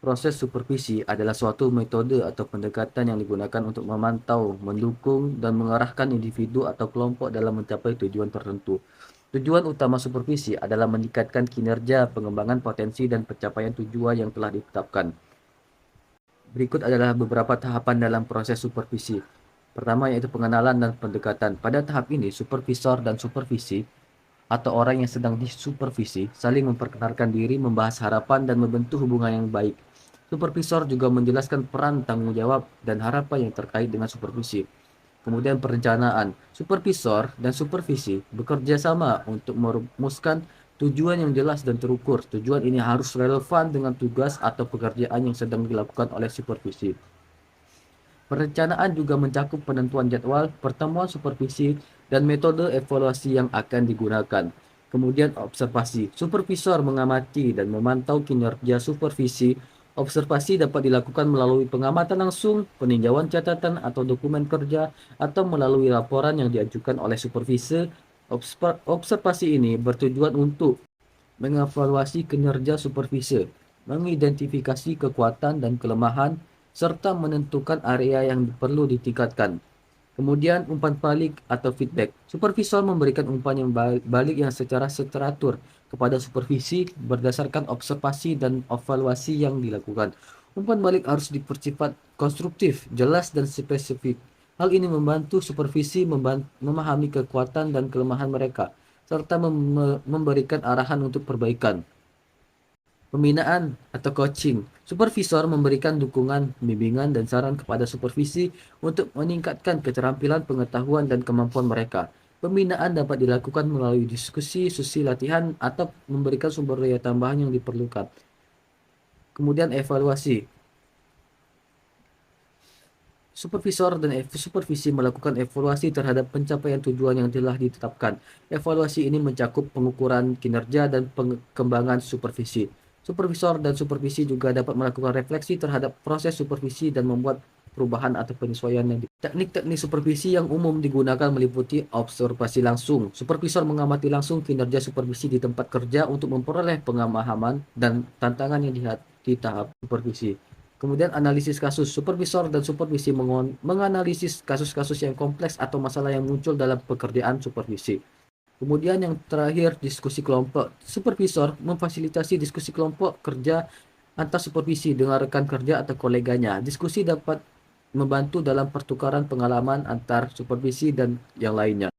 Proses supervisi adalah suatu metode atau pendekatan yang digunakan untuk memantau, mendukung, dan mengarahkan individu atau kelompok dalam mencapai tujuan tertentu. Tujuan utama supervisi adalah meningkatkan kinerja, pengembangan potensi, dan pencapaian tujuan yang telah ditetapkan. Berikut adalah beberapa tahapan dalam proses supervisi. Pertama yaitu pengenalan dan pendekatan. Pada tahap ini, supervisor dan supervisi atau orang yang sedang disupervisi saling memperkenalkan diri, membahas harapan, dan membentuk hubungan yang baik. Supervisor juga menjelaskan peran, tanggung jawab, dan harapan yang terkait dengan supervisi. Kemudian perencanaan. Supervisor dan supervisi bekerja sama untuk merumuskan tujuan yang jelas dan terukur. Tujuan ini harus relevan dengan tugas atau pekerjaan yang sedang dilakukan oleh supervisi. Perencanaan juga mencakup penentuan jadwal, pertemuan supervisi, dan metode evaluasi yang akan digunakan. Kemudian observasi. Supervisor mengamati dan memantau kinerja supervisi. Observasi dapat dilakukan melalui pengamatan langsung, peninjauan catatan atau dokumen kerja, atau melalui laporan yang diajukan oleh supervisi. Observasi ini bertujuan untuk mengevaluasi kinerja supervisi, mengidentifikasi kekuatan dan kelemahan, serta menentukan area yang perlu ditingkatkan. Kemudian umpan balik atau feedback. Supervisor memberikan umpan yang balik yang secara teratur kepada supervisi berdasarkan observasi dan evaluasi yang dilakukan. Umpan balik harus bersifat konstruktif, jelas, dan spesifik. Hal ini membantu supervisi memahami kekuatan dan kelemahan mereka, serta memberikan arahan untuk perbaikan. Pembinaan atau coaching. Supervisor memberikan dukungan, bimbingan, dan saran kepada supervisi untuk meningkatkan keterampilan, pengetahuan, dan kemampuan mereka. Pembinaan dapat dilakukan melalui diskusi, sesi latihan, atau memberikan sumber daya tambahan yang diperlukan. Kemudian evaluasi. Supervisor dan supervisi melakukan evaluasi terhadap pencapaian tujuan yang telah ditetapkan. Evaluasi ini mencakup pengukuran kinerja dan pengembangan supervisi. Supervisor dan supervisi juga dapat melakukan refleksi terhadap proses supervisi dan membuat perubahan atau penyesuaian yang teknik-teknik supervisi yang umum digunakan meliputi observasi langsung. Supervisor mengamati langsung kinerja supervisi di tempat kerja untuk memperoleh pemahaman dan tantangan yang di tahap supervisi. Kemudian analisis kasus. Supervisor dan supervisi menganalisis kasus-kasus yang kompleks atau masalah yang muncul dalam pekerjaan supervisi. Kemudian yang terakhir, diskusi kelompok. Supervisor memfasilitasi diskusi kelompok kerja antar supervisi dengan rekan kerja atau koleganya. Diskusi dapat membantu dalam pertukaran pengalaman antar supervisi dan yang lainnya.